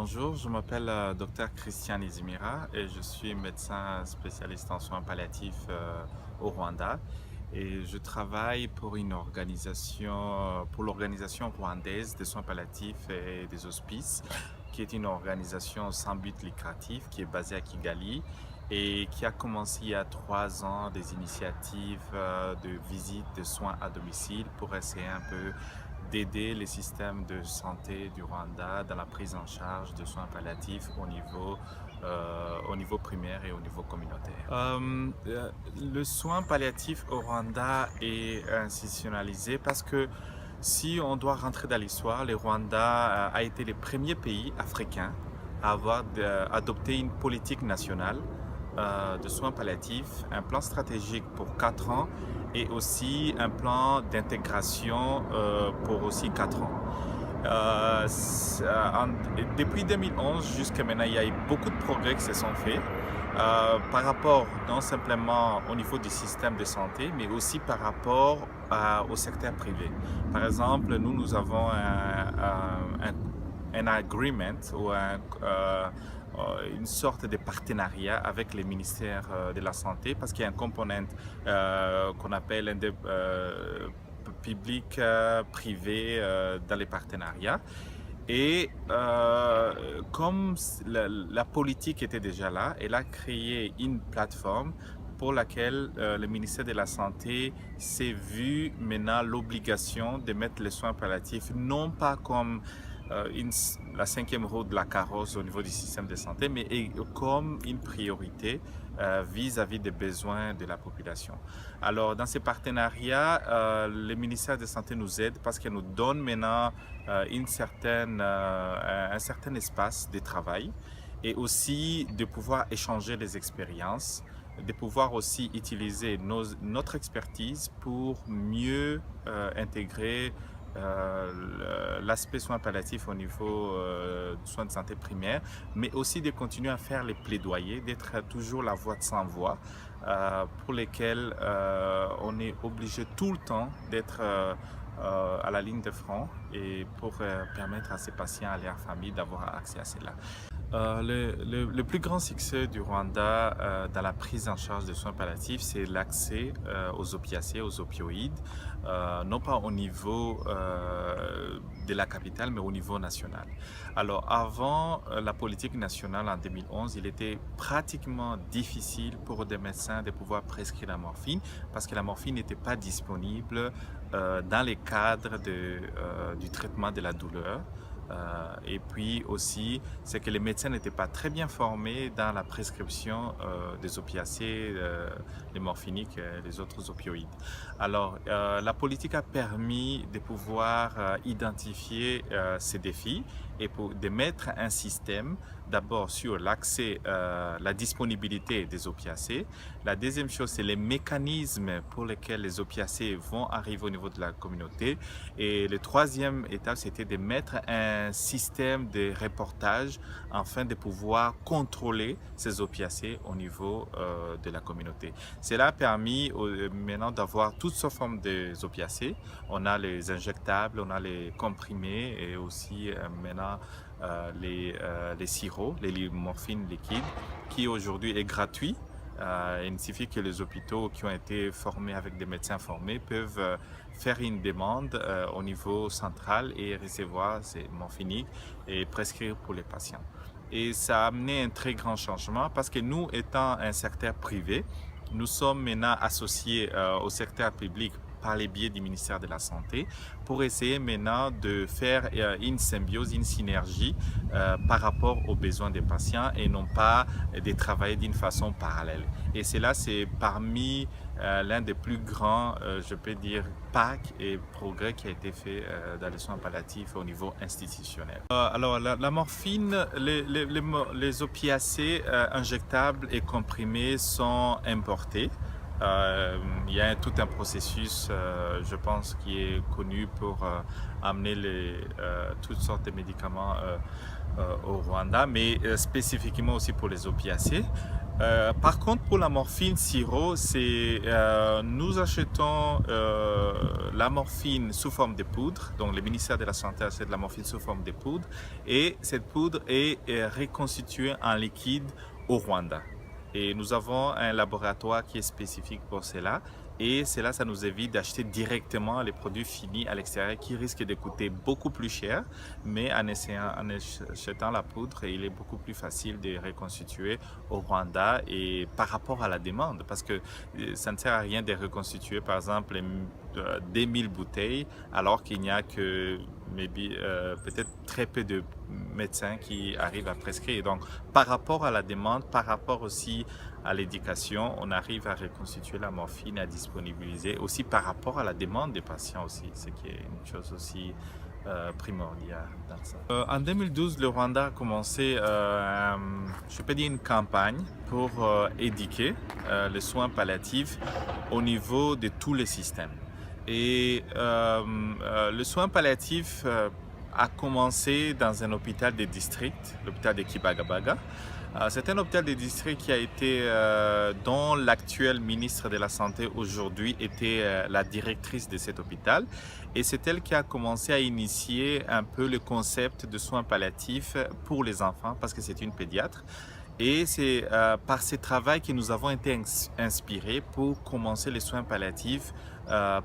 Bonjour, je m'appelle Dr Christian Izimira et je suis médecin spécialiste en soins palliatifs au Rwanda et je travaille pour une organisation, pour l'organisation rwandaise des soins palliatifs et des hospices, qui est une organisation sans but lucratif qui est basée à Kigali et qui a commencé il y a 3 ans des initiatives de visite de soins à domicile pour essayer un peu d'aider les systèmes de santé du Rwanda dans la prise en charge de soins palliatifs au niveau primaire et au niveau communautaire. Le soin palliatif au Rwanda est institutionnalisé parce que si on doit rentrer dans l'histoire, le Rwanda a été le premier pays africain à avoir adopté une politique nationale de soins palliatifs, un plan stratégique pour 4 ans et aussi un plan d'intégration pour aussi 4 ans. Depuis 2011 jusqu'à maintenant, il y a eu beaucoup de progrès qui se sont faits par rapport non simplement au niveau du système de santé, mais aussi par rapport au secteur privé. Par exemple, nous avons un agreement ou une sorte de partenariat avec les ministères de la Santé parce qu'il y a un component qu'on appelle public-privé dans les partenariats. Et comme la politique était déjà là, elle a créé une plateforme pour laquelle le ministère de la Santé s'est vu maintenant l'obligation de mettre les soins palliatifs non pas comme la cinquième roue de la carrosse au niveau du système de santé, mais comme une priorité vis-à-vis des besoins de la population. Alors, dans ces partenariats, le ministère de la Santé nous aide parce qu'elle nous donne maintenant un certain espace de travail et aussi de pouvoir échanger les expériences, de pouvoir aussi utiliser notre expertise pour mieux intégrer l'aspect soins palliatifs au niveau soins de santé primaire, mais aussi de continuer à faire les plaidoyers, d'être toujours la voix de sans voix, pour lesquels on est obligé tout le temps d'être à la ligne de front et pour permettre à ces patients et à leurs familles d'avoir accès à cela. Le plus grand succès du Rwanda dans la prise en charge des soins palliatifs, c'est l'accès aux opiacés, aux opioïdes, non pas au niveau de la capitale, mais au niveau national. Alors, avant la politique nationale en 2011, il était pratiquement difficile pour des médecins de pouvoir prescrire la morphine parce que la morphine n'était pas disponible dans les cadres du traitement de la douleur. Et puis aussi, c'est que les médecins n'étaient pas très bien formés dans la prescription des opiacés, les morphiniques, les autres opioïdes. Alors, la politique a permis de pouvoir identifier ces défis et de mettre un système d'abord sur l'accès, la disponibilité des opiacés. La deuxième chose, c'est les mécanismes pour lesquels les opiacés vont arriver au niveau de la communauté. Et la troisième étape, c'était de mettre un système de reportage afin de pouvoir contrôler ces opiacés au niveau de la communauté. Cela a permis maintenant d'avoir toutes sortes de formes d'opiacés. On a les injectables, on a les comprimés et aussi maintenant les sirops, les morphines liquides, qui aujourd'hui est gratuit. Il suffit que les hôpitaux qui ont été formés avec des médecins formés peuvent faire une demande au niveau central et recevoir ces morphiniques et prescrire pour les patients. Et ça a amené un très grand changement parce que nous, étant un secteur privé, nous sommes maintenant associés au secteur public par les biais du ministère de la Santé pour essayer maintenant de faire une symbiose, une synergie par rapport aux besoins des patients et non pas de travailler d'une façon parallèle. Et cela, c'est parmi l'un des plus grands, je peux dire, packs et progrès qui a été fait dans les soins palliatifs au niveau institutionnel. Alors, la morphine, les opiacés injectables et comprimés sont importés. Il y a tout un processus, je pense, qui est connu pour amener toutes sortes de médicaments au Rwanda, mais spécifiquement aussi pour les opiacés. Par contre, pour la morphine sirop, nous achetons la morphine sous forme de poudre. Donc, le ministère de la Santé achète de la morphine sous forme de poudre. Et cette poudre est reconstituée en liquide au Rwanda. Et nous avons un laboratoire qui est spécifique pour cela. Et cela, ça nous évite d'acheter directement les produits finis à l'extérieur qui risquent de coûter beaucoup plus cher. Mais en achetant la poudre, il est beaucoup plus facile de reconstituer au Rwanda et par rapport à la demande. Parce que ça ne sert à rien de reconstituer, par exemple, des 1000 bouteilles alors qu'il n'y a que peut-être très peu de médecins qui arrivent à prescrire. Donc, par rapport à la demande, par rapport aussi à l'éducation, on arrive à reconstituer la morphine et à disponibiliser aussi par rapport à la demande des patients aussi, ce qui est une chose aussi primordiale dans ça. En 2012, le Rwanda a commencé, je peux dire, une campagne pour éduquer les soins palliatifs au niveau de tous les systèmes. Et le soin palliatif a commencé dans un hôpital de district, l'hôpital de Kibagabaga. C'est un hôpital de district qui a été, dont l'actuelle ministre de la Santé aujourd'hui était la directrice de cet hôpital. Et c'est elle qui a commencé à initier un peu le concept de soins palliatifs pour les enfants, parce que c'est une pédiatre. Et c'est par ce travail que nous avons été inspirés pour commencer les soins palliatifs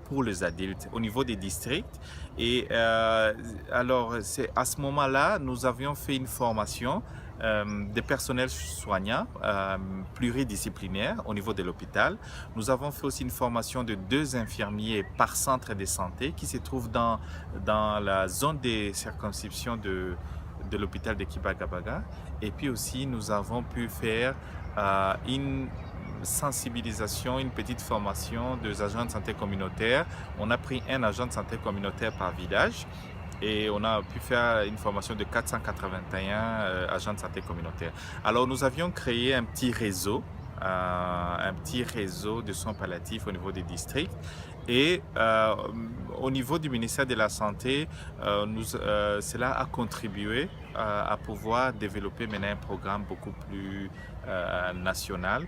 pour les adultes au niveau des districts. Et alors, à ce moment-là, nous avions fait une formation des personnels soignants pluridisciplinaires au niveau de l'hôpital. Nous avons fait aussi une formation de 2 infirmiers par centre de santé qui se trouvent dans la zone de circonscription de l'hôpital de Kibagabaga. Et puis aussi, nous avons pu faire une sensibilisation, une petite formation des agents de santé communautaire. On a pris un agent de santé communautaire par village et on a pu faire une formation de 481 agents de santé communautaire. Alors, nous avions créé un petit réseau de soins palliatifs au niveau des districts. Et au niveau du ministère de la Santé, cela a contribué à pouvoir développer maintenant un programme beaucoup plus national.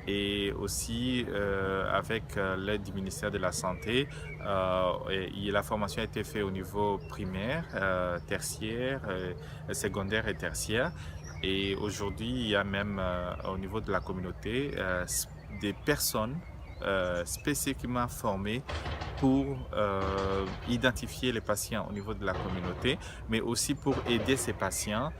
Et aussi avec l'aide du ministère de la Santé, la formation a été faite au niveau primaire, tertiaire, secondaire et tertiaire. Et aujourd'hui, il y a même au niveau de la communauté des personnes spécifiquement formées pour identifier les patients au niveau de la communauté, mais aussi pour aider ces patients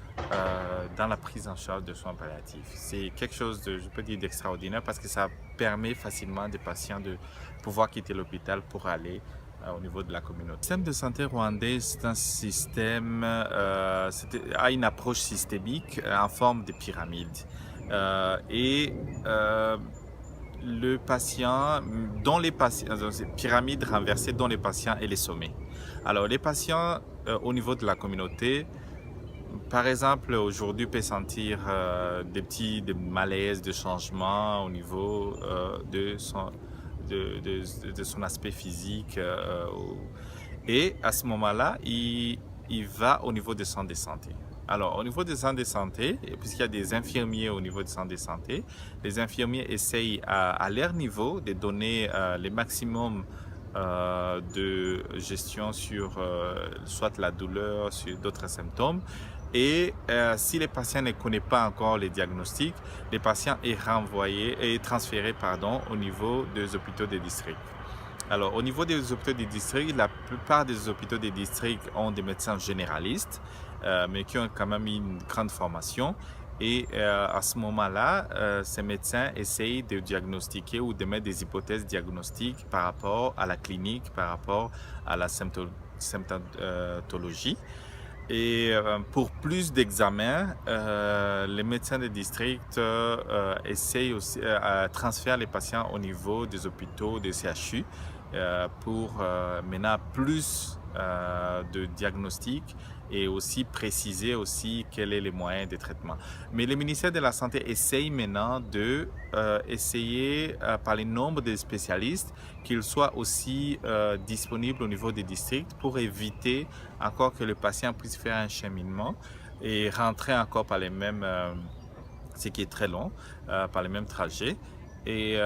dans la prise en charge de soins palliatifs. C'est quelque chose de, je peux dire, d'extraordinaire parce que ça permet facilement des patients de pouvoir quitter l'hôpital pour aller au niveau de la communauté. Le système de santé rwandais, c'est un système a une approche systémique en forme de pyramide. Le patient, pyramide renversée dont les patients est les sommets. Alors les patients au niveau de la communauté, par exemple, aujourd'hui peut sentir des malaises, des changements au niveau de son aspect physique. Et à ce moment-là, il va au niveau des centres de santé. Alors, au niveau des centres de santé, puisqu'il y a des infirmiers au niveau des centres de santé, les infirmiers essayent à leur niveau de donner le maximum de gestion sur soit la douleur, sur d'autres symptômes. Et si les patients ne connaissent pas encore les diagnostics, les patients est transféré au niveau des hôpitaux des districts. Alors, au niveau des hôpitaux des districts, la plupart des hôpitaux des districts ont des médecins généralistes, mais qui ont quand même une grande formation. Et à ce moment-là, ces médecins essayent de diagnostiquer ou de mettre des hypothèses diagnostiques par rapport à la clinique, par rapport à la symptomatologie. Et pour plus d'examens, les médecins de district essayent aussi à transférer les patients au niveau des hôpitaux, des CHU, pour maintenant plus de diagnostics et aussi préciser aussi quels sont les moyens de traitement. Mais le ministère de la Santé essaye maintenant de essayer par le nombre de spécialistes qu'ils soient aussi disponibles au niveau des districts pour éviter encore que le patient puisse faire un cheminement et rentrer encore par les mêmes ce qui est très long, par le même trajet. Et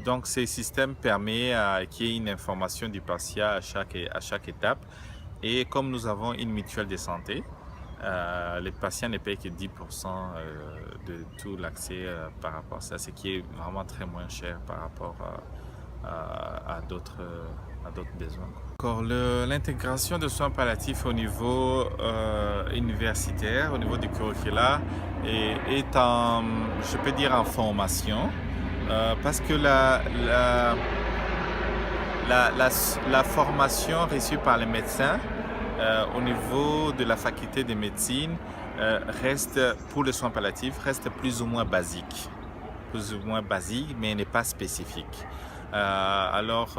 donc, ces systèmes permettent qu'il y ait une information du patient à chaque étape. Et comme nous avons une mutuelle de santé, les patients ne payent que 10% de tout l'accès par rapport à ça, ce qui est vraiment très moins cher par rapport à d'autres besoins. Encore l'intégration de soins palliatifs au niveau universitaire, au niveau du curricula, est en, je peux dire, en formation, parce que la formation reçue par les médecins au niveau de la faculté de médecine reste, pour les soins palliatifs, reste plus ou moins basique, mais n'est pas spécifique. Alors,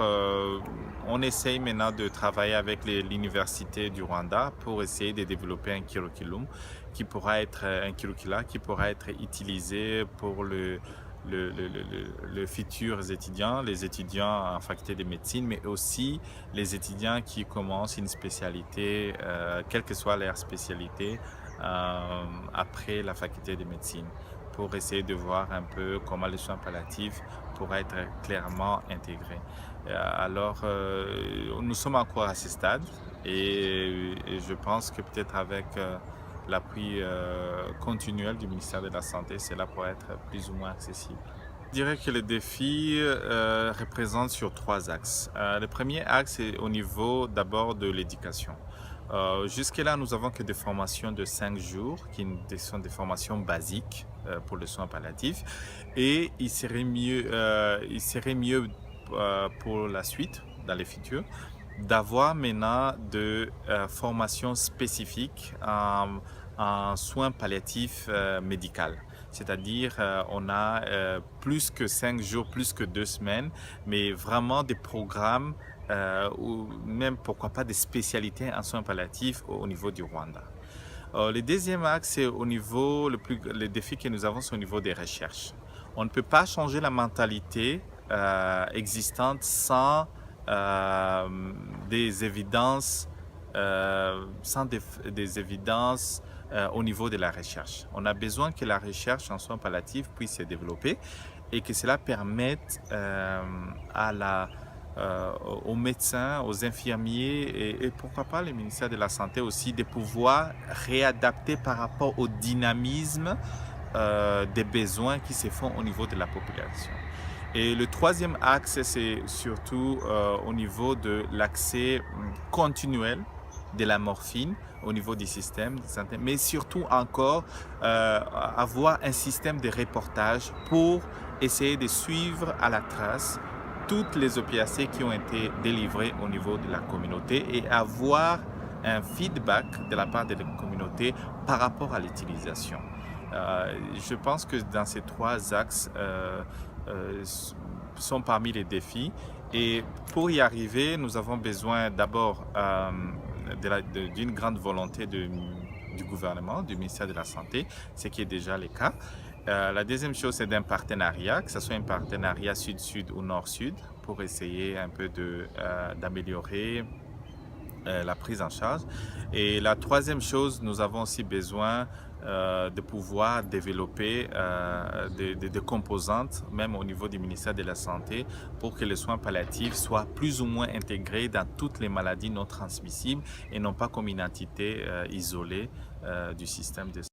on essaye maintenant de travailler avec l'Université du Rwanda pour essayer de développer un curriculum qui pourra être utilisé pour les futurs étudiants, les étudiants en faculté de médecine, mais aussi les étudiants qui commencent une spécialité, quelle que soit leur spécialité, après la faculté de médecine, pour essayer de voir un peu comment les soins palliatifs pourraient être clairement intégrés. Alors, nous sommes encore à ce stade et je pense que peut-être avec l'appui continuel du ministère de la Santé, cela pourrait être plus ou moins accessible. Je dirais que le défi représente sur 3 axes. Le premier axe est au niveau d'abord de l'éducation. Jusque-là, nous avons que des formations de 5 jours, qui sont des formations basiques pour les soins palliatifs. Et il serait mieux pour la suite, dans les futurs, d'avoir maintenant de formations spécifiques en soins palliatifs médicaux. C'est-à-dire, on a plus que 5 jours, plus que 2 semaines, mais vraiment des programmes ou même, pourquoi pas, des spécialités en soins palliatifs au niveau du Rwanda. Le deuxième axe, c'est au niveau, le défi que nous avons, c'est au niveau des recherches. On ne peut pas changer la mentalité existante sans des évidences, au niveau de la recherche. On a besoin que la recherche en soins palliatifs puisse se développer et que cela permette aux médecins, aux infirmiers et pourquoi pas le ministère de la Santé aussi, de pouvoir réadapter par rapport au dynamisme des besoins qui se font au niveau de la population. Et le troisième axe, c'est surtout au niveau de l'accès continuel de la morphine au niveau du système de santé, mais surtout encore avoir un système de reportage pour essayer de suivre à la trace toutes les opiacés qui ont été délivrés au niveau de la communauté et avoir un feedback de la part de la communauté par rapport à l'utilisation. Je pense que dans ces 3 axes sont parmi les défis et pour y arriver, nous avons besoin d'abord d'une grande volonté du gouvernement, du ministère de la Santé, ce qui est déjà le cas. La deuxième chose, c'est d'un partenariat, que ce soit un partenariat sud-sud ou nord-sud, pour essayer un peu d'améliorer la prise en charge. Et la troisième chose, nous avons aussi besoin de pouvoir développer des composantes, même au niveau du ministère de la Santé, pour que les soins palliatifs soient plus ou moins intégrés dans toutes les maladies non transmissibles et non pas comme une entité isolée du système de santé.